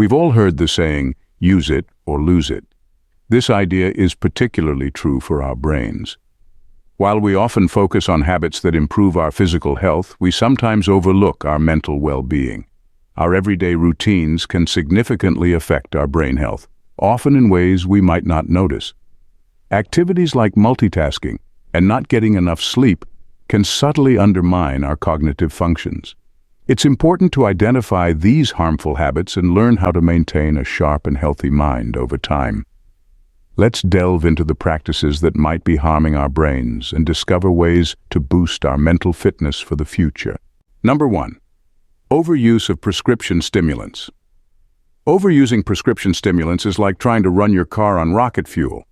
We've all heard the saying, use it or lose it. This idea is particularly true for our brains. While we often focus on habits that improve our physical health, we sometimes overlook our mental well-being. Our everyday routines can significantly affect our brain health, often in ways we might not notice. Activities like multitasking and not getting enough sleep can subtly undermine our cognitive functions. It's important to identify these harmful habits and learn how to maintain a sharp and healthy mind over time. Let's delve into the practices that might be harming our brains and discover ways to boost our mental fitness for the future. Number 1. Overuse of prescription stimulants. Overusing prescription stimulants is like trying to run your car on rocket fuel.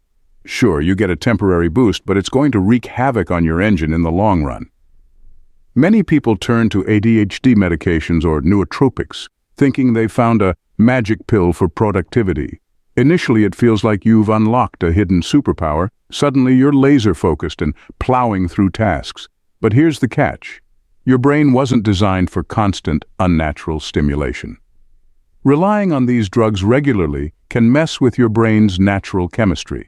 Sure, you get a temporary boost, but it's going to wreak havoc on your engine in the long run. Many people turn to ADHD medications or nootropics, thinking they've found a magic pill for productivity. Initially, it feels like you've unlocked a hidden superpower. Suddenly, you're laser-focused and plowing through tasks. But here's the catch. Your brain wasn't designed for constant, unnatural stimulation. Relying on these drugs regularly can mess with your brain's natural chemistry.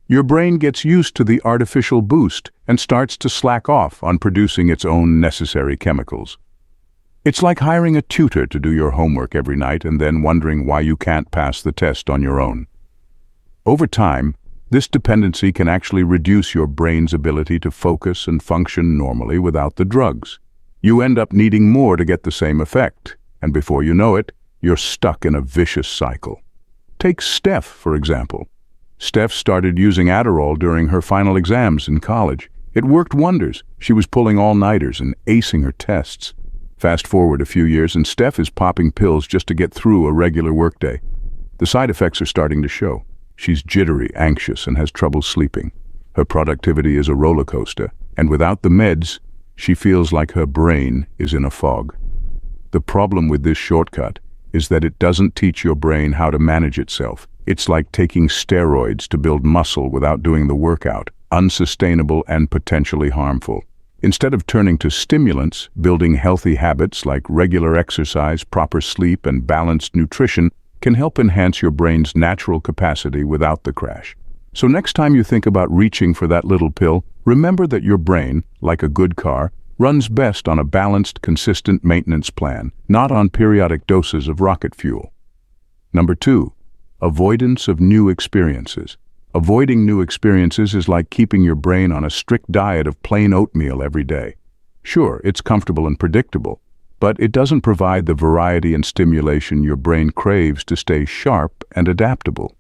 Your brain gets used to the artificial boost and starts to slack off on producing its own necessary chemicals. It's like hiring a tutor to do your homework every night and then wondering why you can't pass the test on your own. Over time, this dependency can actually reduce your brain's ability to focus and function normally without the drugs. You end up needing more to get the same effect, and before you know it, you're stuck in a vicious cycle. Take Steph, for example. Steph started using Adderall during her final exams in college. It worked wonders. She was pulling all-nighters and acing her tests. Fast forward a few years and Steph is popping pills just to get through a regular workday. The side effects are starting to show. She's jittery, anxious, and has trouble sleeping. Her productivity is a roller coaster, and without the meds, she feels like her brain is in a fog. The problem with this shortcut is that it doesn't teach your brain how to manage itself. It's like taking steroids to build muscle without doing the workout, unsustainable and potentially harmful. Instead of turning to stimulants, building healthy habits like regular exercise, proper sleep, and balanced nutrition can help enhance your brain's natural capacity without the crash. So next time you think about reaching for that little pill, remember that your brain, like a good car, runs best on a balanced, consistent maintenance plan, not on periodic doses of rocket fuel. Number 2. Avoidance of new experiences. Avoiding new experiences is like keeping your brain on a strict diet of plain oatmeal every day. Sure, it's comfortable and predictable, but it doesn't provide the variety and stimulation your brain craves to stay sharp and adaptable.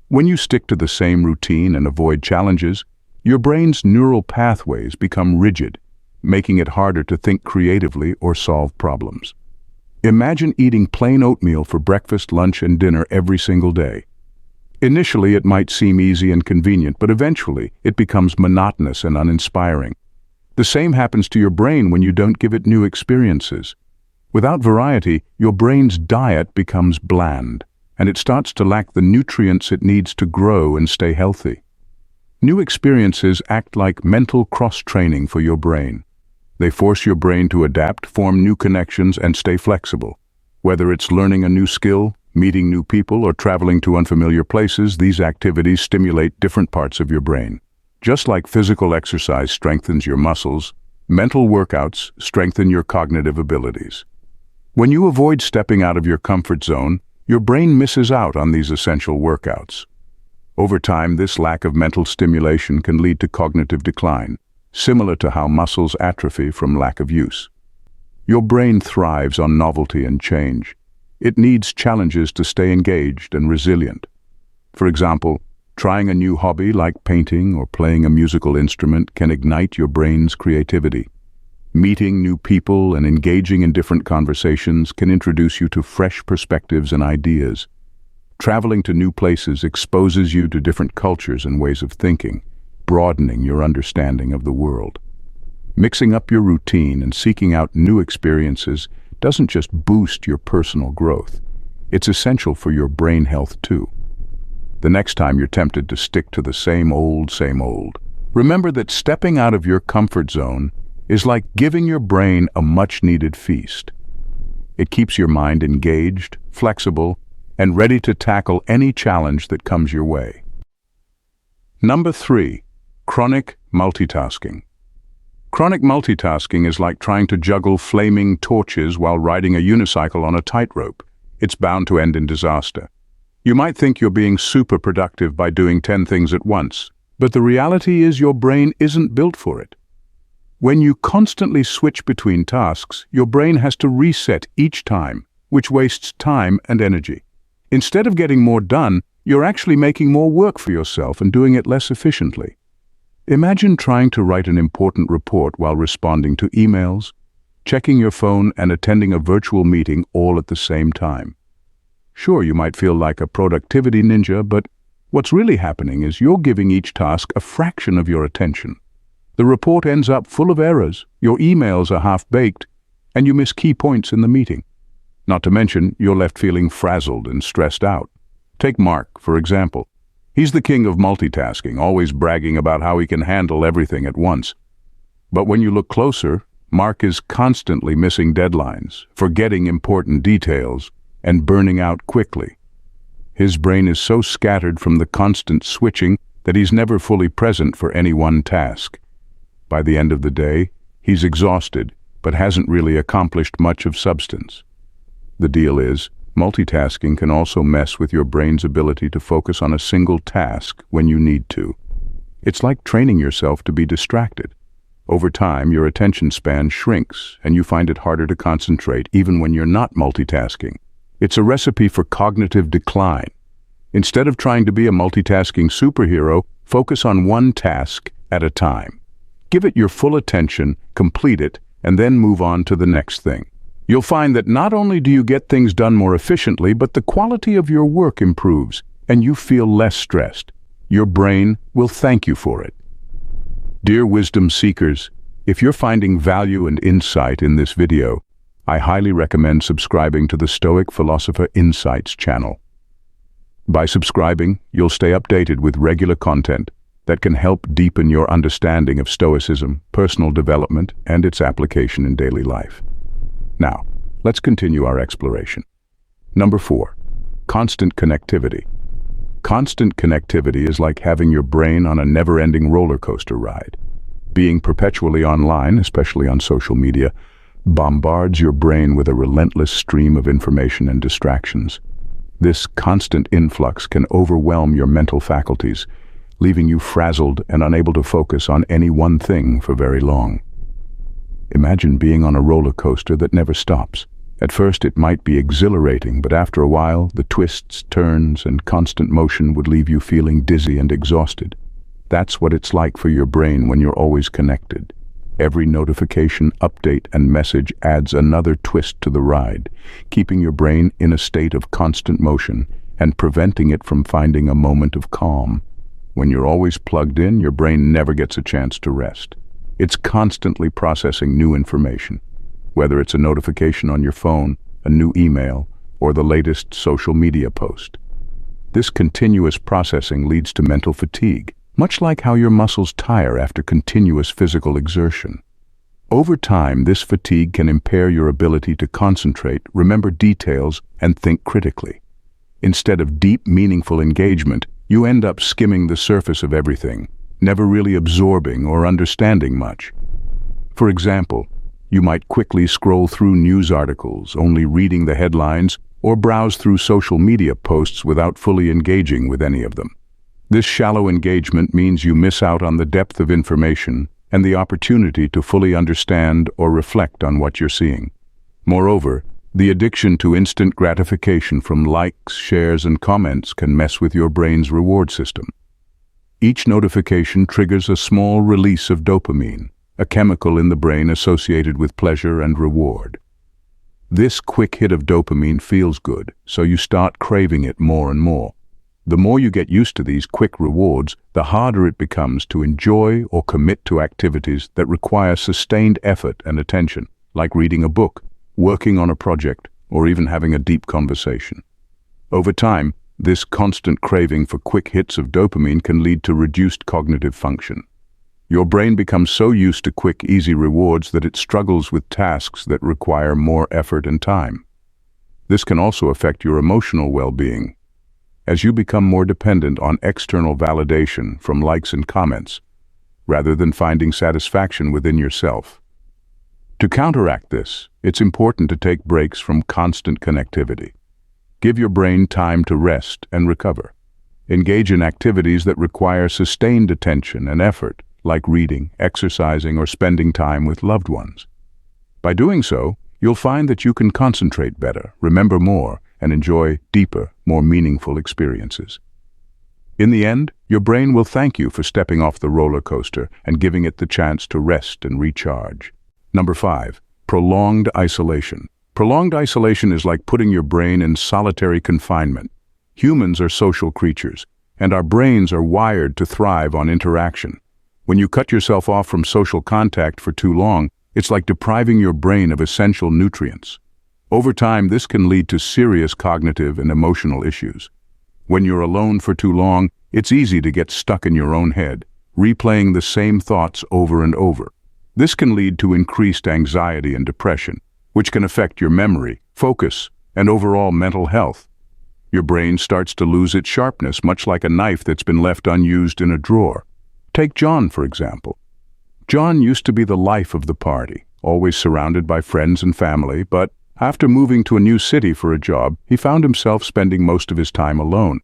When you stick to the same routine and avoid challenges, your brain's neural pathways become rigid, making it harder to think creatively or solve problems. Imagine eating plain oatmeal for breakfast, lunch, and dinner every single day. Initially, it might seem easy and convenient, but eventually, it becomes monotonous and uninspiring. The same happens to your brain when you don't give it new experiences. Without variety, your brain's diet becomes bland, and it starts to lack the nutrients it needs to grow and stay healthy. New experiences act like mental cross-training for your brain. They force your brain to adapt, form new connections, and stay flexible. Whether it's learning a new skill, meeting new people, or traveling to unfamiliar places, these activities stimulate different parts of your brain. Just like physical exercise strengthens your muscles, mental workouts strengthen your cognitive abilities. When you avoid stepping out of your comfort zone, your brain misses out on these essential workouts. Over time, this lack of mental stimulation can lead to cognitive decline, similar to how muscles atrophy from lack of use. Your brain thrives on novelty and change. It needs challenges to stay engaged and resilient. For example, trying a new hobby like painting or playing a musical instrument can ignite your brain's creativity. Meeting new people and engaging in different conversations can introduce you to fresh perspectives and ideas. Traveling to new places exposes you to different cultures and ways of thinking, broadening your understanding of the world. Mixing up your routine and seeking out new experiences doesn't just boost your personal growth. It's essential for your brain health too. The next time you're tempted to stick to the same old, remember that stepping out of your comfort zone is like giving your brain a much-needed feast. It keeps your mind engaged, flexible, and ready to tackle any challenge that comes your way. Number 3, chronic multitasking. Chronic multitasking is like trying to juggle flaming torches while riding a unicycle on a tightrope. It's bound to end in disaster. You might think you're being super productive by doing 10 things at once, but the reality is your brain isn't built for it. When you constantly switch between tasks, your brain has to reset each time, which wastes time and energy. Instead of getting more done, you're actually making more work for yourself and doing it less efficiently. Imagine trying to write an important report while responding to emails, checking your phone, and attending a virtual meeting all at the same time. Sure, you might feel like a productivity ninja, but what's really happening is you're giving each task a fraction of your attention. The report ends up full of errors, your emails are half-baked, and you miss key points in the meeting. Not to mention, you're left feeling frazzled and stressed out. Take Mark, for example. He's the king of multitasking, always bragging about how he can handle everything at once. But when you look closer, Mark is constantly missing deadlines, forgetting important details, and burning out quickly. His brain is so scattered from the constant switching that he's never fully present for any one task. By the end of the day, he's exhausted, but hasn't really accomplished much of substance. The deal is, multitasking can also mess with your brain's ability to focus on a single task when you need to. It's like training yourself to be distracted. Over time, your attention span shrinks, and you find it harder to concentrate even when you're not multitasking. It's a recipe for cognitive decline. Instead of trying to be a multitasking superhero, focus on one task at a time. Give it your full attention, complete it, and then move on to the next thing. You'll find that not only do you get things done more efficiently, but the quality of your work improves, and you feel less stressed. Your brain will thank you for it. Dear wisdom seekers, if you're finding value and insight in this video, I highly recommend subscribing to the Stoic Philosopher Insights channel. By subscribing, you'll stay updated with regular content that can help deepen your understanding of Stoicism, personal development, and its application in daily life. Now, let's continue our exploration. Number 4, constant connectivity. Constant connectivity is like having your brain on a never-ending roller coaster ride. Being perpetually online, especially on social media, bombards your brain with a relentless stream of information and distractions. This constant influx can overwhelm your mental faculties, leaving you frazzled and unable to focus on any one thing for very long. Imagine being on a roller coaster that never stops. At first it might be exhilarating, but after a while, the twists, turns, and constant motion would leave you feeling dizzy and exhausted. That's what it's like for your brain when you're always connected. Every notification, update, and message adds another twist to the ride, keeping your brain in a state of constant motion and preventing it from finding a moment of calm. When you're always plugged in, your brain never gets a chance to rest. It's constantly processing new information, whether it's a notification on your phone, a new email, or the latest social media post. This continuous processing leads to mental fatigue, much like how your muscles tire after continuous physical exertion. Over time, this fatigue can impair your ability to concentrate, remember details, and think critically. Instead of deep, meaningful engagement, you end up skimming the surface of everything, never really absorbing or understanding much. For example, you might quickly scroll through news articles, only reading the headlines, or browse through social media posts without fully engaging with any of them. This shallow engagement means you miss out on the depth of information and the opportunity to fully understand or reflect on what you're seeing. Moreover, the addiction to instant gratification from likes, shares, and comments can mess with your brain's reward system. Each notification triggers a small release of dopamine, a chemical in the brain associated with pleasure and reward. This quick hit of dopamine feels good, so you start craving it more and more. The more you get used to these quick rewards, the harder it becomes to enjoy or commit to activities that require sustained effort and attention, like reading a book, working on a project, or even having a deep conversation. Over time, this constant craving for quick hits of dopamine can lead to reduced cognitive function. Your brain becomes so used to quick, easy rewards that it struggles with tasks that require more effort and time. This can also affect your emotional well-being, as you become more dependent on external validation from likes and comments, rather than finding satisfaction within yourself. To counteract this, it's important to take breaks from constant connectivity. Give your brain time to rest and recover. Engage in activities that require sustained attention and effort, like reading, exercising, or spending time with loved ones. By doing so, you'll find that you can concentrate better, remember more, and enjoy deeper, more meaningful experiences. In the end, your brain will thank you for stepping off the roller coaster and giving it the chance to rest and recharge. Number 5, prolonged isolation. Prolonged isolation is like putting your brain in solitary confinement. Humans are social creatures, and our brains are wired to thrive on interaction. When you cut yourself off from social contact for too long, it's like depriving your brain of essential nutrients. Over time, this can lead to serious cognitive and emotional issues. When you're alone for too long, it's easy to get stuck in your own head, replaying the same thoughts over and over. This can lead to increased anxiety and depression, which can affect your memory, focus, and overall mental health. Your brain starts to lose its sharpness, much like a knife that's been left unused in a drawer. Take John, for example. John used to be the life of the party, always surrounded by friends and family, but after moving to a new city for a job, he found himself spending most of his time alone.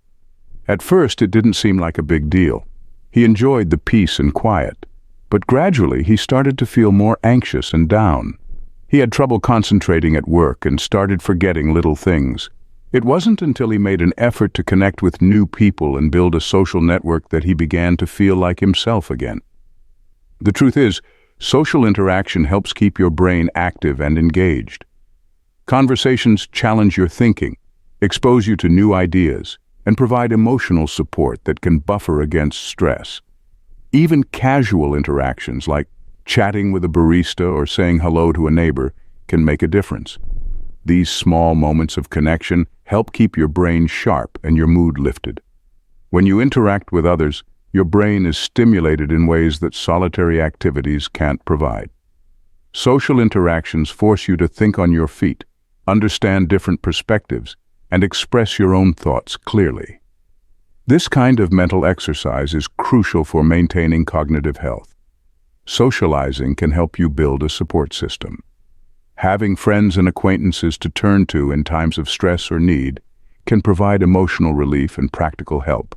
At first, it didn't seem like a big deal. He enjoyed the peace and quiet, but gradually he started to feel more anxious and down. He had trouble concentrating at work and started forgetting little things. It wasn't until he made an effort to connect with new people and build a social network that he began to feel like himself again. The truth is, social interaction helps keep your brain active and engaged. Conversations challenge your thinking, expose you to new ideas, and provide emotional support that can buffer against stress. Even casual interactions like chatting with a barista or saying hello to a neighbor can make a difference. These small moments of connection help keep your brain sharp and your mood lifted. When you interact with others, your brain is stimulated in ways that solitary activities can't provide. Social interactions force you to think on your feet, understand different perspectives, and express your own thoughts clearly. This kind of mental exercise is crucial for maintaining cognitive health. Socializing can help you build a support system. Having friends and acquaintances to turn to in times of stress or need can provide emotional relief and practical help.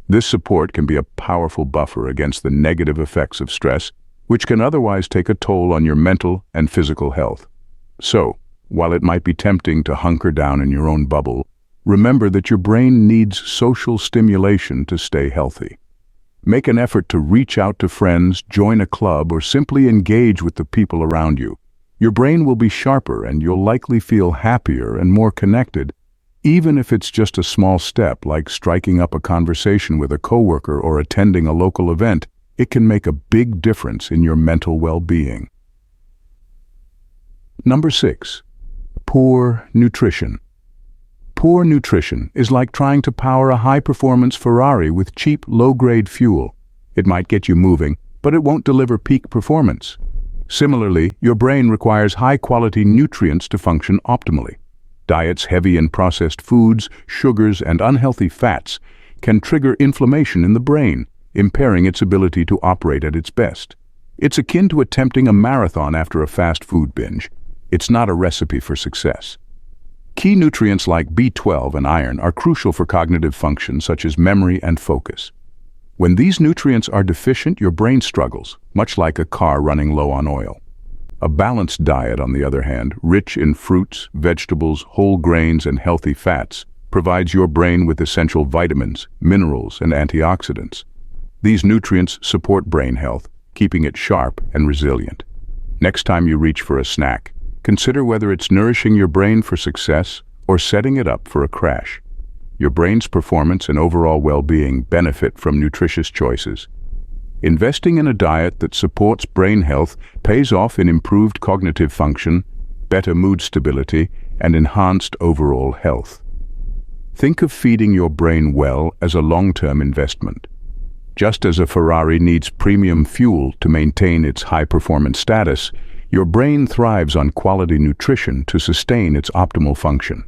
This support can be a powerful buffer against the negative effects of stress, which can otherwise take a toll on your mental and physical health. So, while it might be tempting to hunker down in your own bubble, remember that your brain needs social stimulation to stay healthy. Make an effort to reach out to friends, join a club, or simply engage with the people around you. Your brain will be sharper and you'll likely feel happier and more connected, even if it's just a small step like striking up a conversation with a coworker or attending a local event. It can make a big difference in your mental well-being. Number 6. Poor nutrition. Poor nutrition is like trying to power a high-performance Ferrari with cheap, low-grade fuel. It might get you moving, but it won't deliver peak performance. Similarly, your brain requires high-quality nutrients to function optimally. Diets heavy in processed foods, sugars, and unhealthy fats can trigger inflammation in the brain, impairing its ability to operate at its best. It's akin to attempting a marathon after a fast food binge. It's not a recipe for success. Key nutrients like B12 and iron are crucial for cognitive functions such as memory and focus. When these nutrients are deficient, your brain struggles, much like a car running low on oil. A balanced diet, on the other hand, rich in fruits, vegetables, whole grains, and healthy fats, provides your brain with essential vitamins, minerals, and antioxidants. These nutrients support brain health, keeping it sharp and resilient. Next time you reach for a snack, consider whether it's nourishing your brain for success or setting it up for a crash. Your brain's performance and overall well-being benefit from nutritious choices. Investing in a diet that supports brain health pays off in improved cognitive function, better mood stability, and enhanced overall health. Think of feeding your brain well as a long-term investment. Just as a Ferrari needs premium fuel to maintain its high-performance status, your brain thrives on quality nutrition to sustain its optimal function.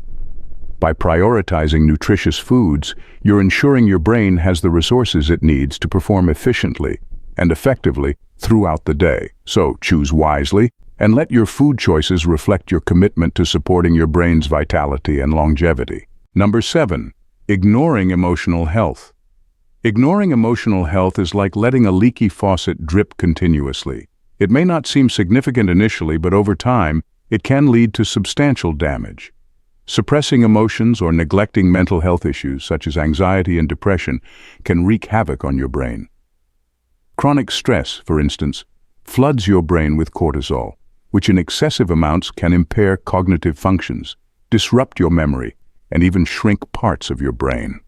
By prioritizing nutritious foods, you're ensuring your brain has the resources it needs to perform efficiently and effectively throughout the day. So choose wisely and let your food choices reflect your commitment to supporting your brain's vitality and longevity. Number 7. Ignoring emotional health. Ignoring emotional health is like letting a leaky faucet drip continuously. It may not seem significant initially, but over time, it can lead to substantial damage. Suppressing emotions or neglecting mental health issues such as anxiety and depression can wreak havoc on your brain. Chronic stress, for instance, floods your brain with cortisol, which in excessive amounts can impair cognitive functions, disrupt your memory, and even shrink parts of your brain.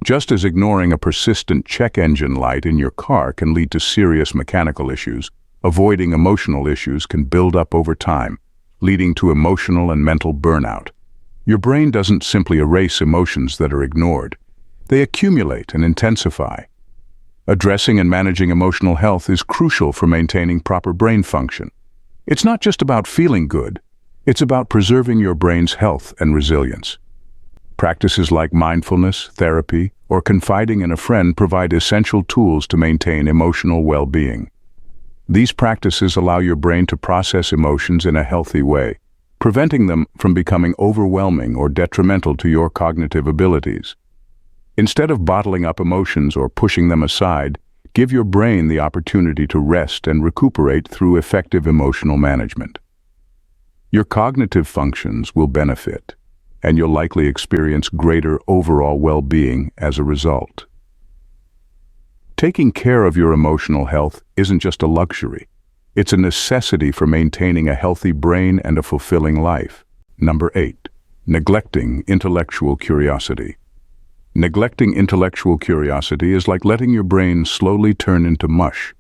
Just as ignoring a persistent check engine light in your car can lead to serious mechanical issues, avoiding emotional issues can build up over time, leading to emotional and mental burnout. Your brain doesn't simply erase emotions that are ignored. They accumulate and intensify. Addressing and managing emotional health is crucial for maintaining proper brain function. It's not just about feeling good, it's about preserving your brain's health and resilience. Practices like mindfulness, therapy, or confiding in a friend provide essential tools to maintain emotional well-being. These practices allow your brain to process emotions in a healthy way, preventing them from becoming overwhelming or detrimental to your cognitive abilities. Instead of bottling up emotions or pushing them aside, give your brain the opportunity to rest and recuperate through effective emotional management. Your cognitive functions will benefit, and you'll likely experience greater overall well-being as a result. Taking care of your emotional health isn't just a luxury. It's a necessity for maintaining a healthy brain and a fulfilling life. Number 8. Neglecting intellectual curiosity. Neglecting intellectual curiosity is like letting your brain slowly turn into mush.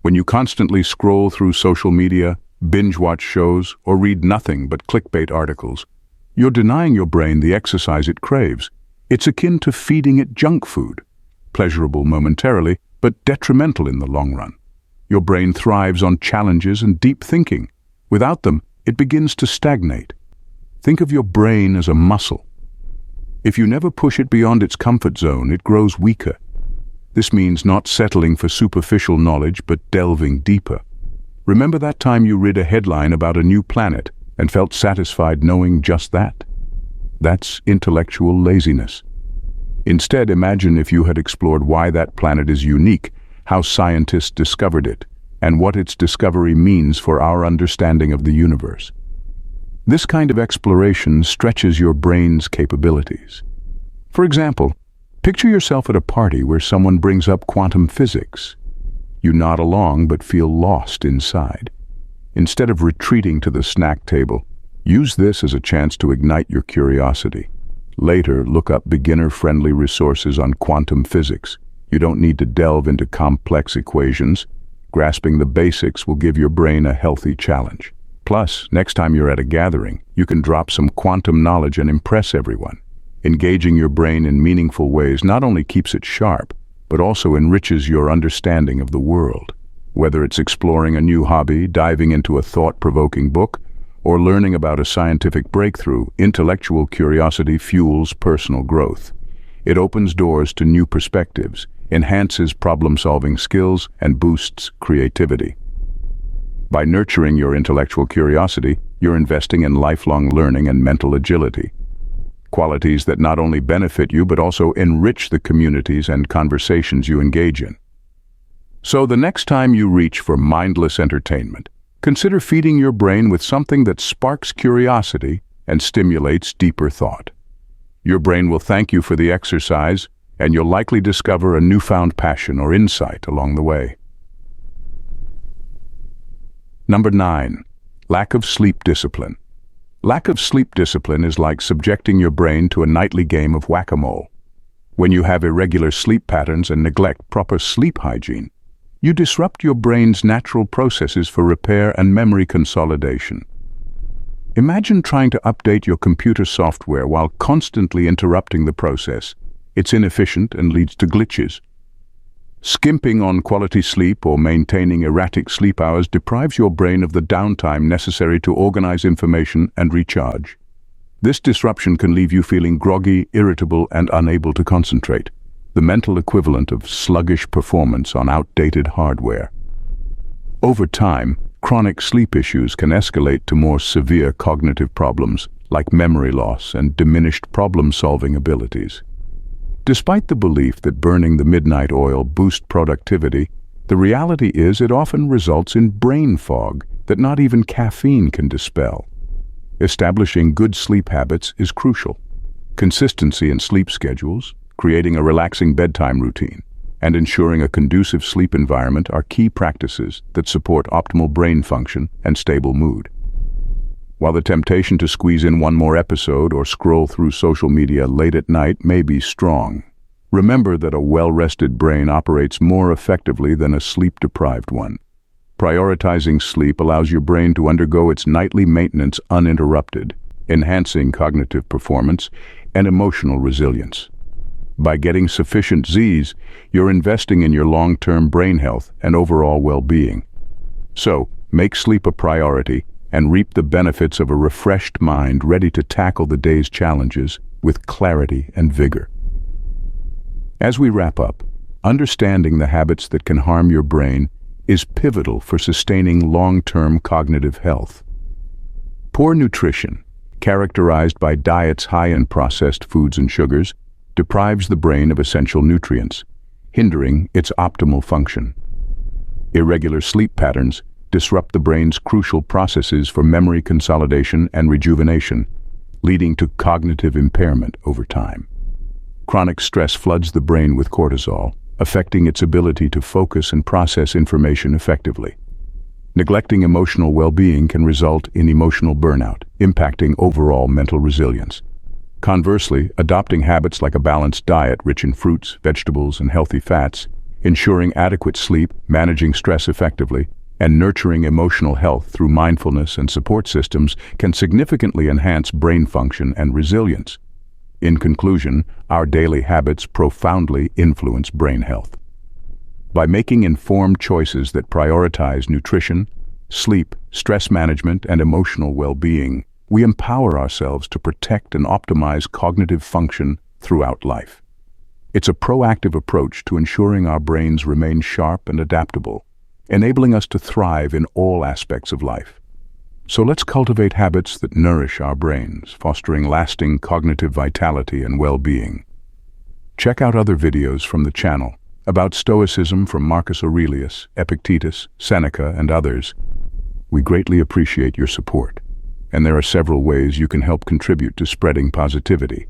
When you constantly scroll through social media, binge-watch shows, or read nothing but clickbait articles, you're denying your brain the exercise it craves. It's akin to feeding it junk food, pleasurable momentarily, but detrimental in the long run. Your brain thrives on challenges and deep thinking. Without them, it begins to stagnate. Think of your brain as a muscle. If you never push it beyond its comfort zone, it grows weaker. This means not settling for superficial knowledge, but delving deeper. Remember that time you read a headline about a new planet and felt satisfied knowing just that? That's intellectual laziness. Instead, imagine if you had explored why that planet is unique, how scientists discovered it, and what its discovery means for our understanding of the universe. This kind of exploration stretches your brain's capabilities. For example, picture yourself at a party where someone brings up quantum physics. You nod along but feel lost inside. Instead of retreating to the snack table, use this as a chance to ignite your curiosity. Later, look up beginner-friendly resources on quantum physics. You don't need to delve into complex equations. Grasping the basics will give your brain a healthy challenge. Plus, next time you're at a gathering, you can drop some quantum knowledge and impress everyone. Engaging your brain in meaningful ways not only keeps it sharp, but also enriches your understanding of the world. Whether it's exploring a new hobby, diving into a thought-provoking book, or learning about a scientific breakthrough, intellectual curiosity fuels personal growth. It opens doors to new perspectives, enhances problem-solving skills, and boosts creativity. By nurturing your intellectual curiosity, you're investing in lifelong learning and mental agility, qualities that not only benefit you but also enrich the communities and conversations you engage in. So the next time you reach for mindless entertainment, consider feeding your brain with something that sparks curiosity and stimulates deeper thought. Your brain will thank you for the exercise, and you'll likely discover a newfound passion or insight along the way. Number 9. Lack of sleep discipline. Lack of sleep discipline is like subjecting your brain to a nightly game of whack-a-mole. When you have irregular sleep patterns and neglect proper sleep hygiene, you disrupt your brain's natural processes for repair and memory consolidation. Imagine trying to update your computer software while constantly interrupting the process. It's inefficient and leads to glitches. Skimping on quality sleep or maintaining erratic sleep hours deprives your brain of the downtime necessary to organize information and recharge. This disruption can leave you feeling groggy, irritable, and unable to concentrate, the mental equivalent of sluggish performance on outdated hardware. Over time, chronic sleep issues can escalate to more severe cognitive problems like memory loss and diminished problem-solving abilities. Despite the belief that burning the midnight oil boosts productivity, the reality is it often results in brain fog that not even caffeine can dispel. Establishing good sleep habits is crucial. Consistency in sleep schedules, creating a relaxing bedtime routine, and ensuring a conducive sleep environment are key practices that support optimal brain function and stable mood. While the temptation to squeeze in one more episode or scroll through social media late at night may be strong, remember that a well-rested brain operates more effectively than a sleep-deprived one. Prioritizing sleep allows your brain to undergo its nightly maintenance uninterrupted, enhancing cognitive performance and emotional resilience. By getting sufficient Z's, you're investing in your long-term brain health and overall well-being. So, make sleep a priority and reap the benefits of a refreshed mind ready to tackle the day's challenges with clarity and vigor. As we wrap up, understanding the habits that can harm your brain is pivotal for sustaining long-term cognitive health. Poor nutrition, characterized by diets high in processed foods and sugars, deprives the brain of essential nutrients, hindering its optimal function. Irregular sleep patterns disrupt the brain's crucial processes for memory consolidation and rejuvenation, leading to cognitive impairment over time. Chronic stress floods the brain with cortisol, affecting its ability to focus and process information effectively. Neglecting emotional well-being can result in emotional burnout, impacting overall mental resilience. Conversely, adopting habits like a balanced diet rich in fruits, vegetables, and healthy fats, ensuring adequate sleep, managing stress effectively, and nurturing emotional health through mindfulness and support systems can significantly enhance brain function and resilience. In conclusion, our daily habits profoundly influence brain health. By making informed choices that prioritize nutrition, sleep, stress management, and emotional well-being, we empower ourselves to protect and optimize cognitive function throughout life. It's a proactive approach to ensuring our brains remain sharp and adaptable, enabling us to thrive in all aspects of life. So let's cultivate habits that nourish our brains, fostering lasting cognitive vitality and well-being. Check out other videos from the channel about Stoicism from Marcus Aurelius, Epictetus, Seneca, and others. We greatly appreciate your support, and there are several ways you can help contribute to spreading positivity.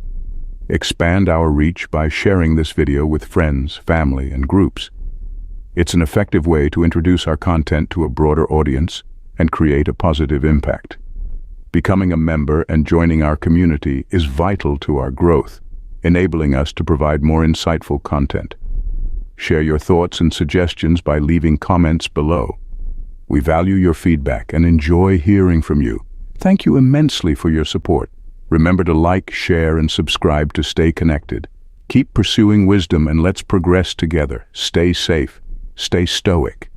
Expand our reach by sharing this video with friends, family, and groups. It's an effective way to introduce our content to a broader audience and create a positive impact. Becoming a member and joining our community is vital to our growth, enabling us to provide more insightful content. Share your thoughts and suggestions by leaving comments below. We value your feedback and enjoy hearing from you. Thank you immensely for your support. Remember to like, share, and subscribe to stay connected. Keep pursuing wisdom and let's progress together. Stay safe. Stay stoic.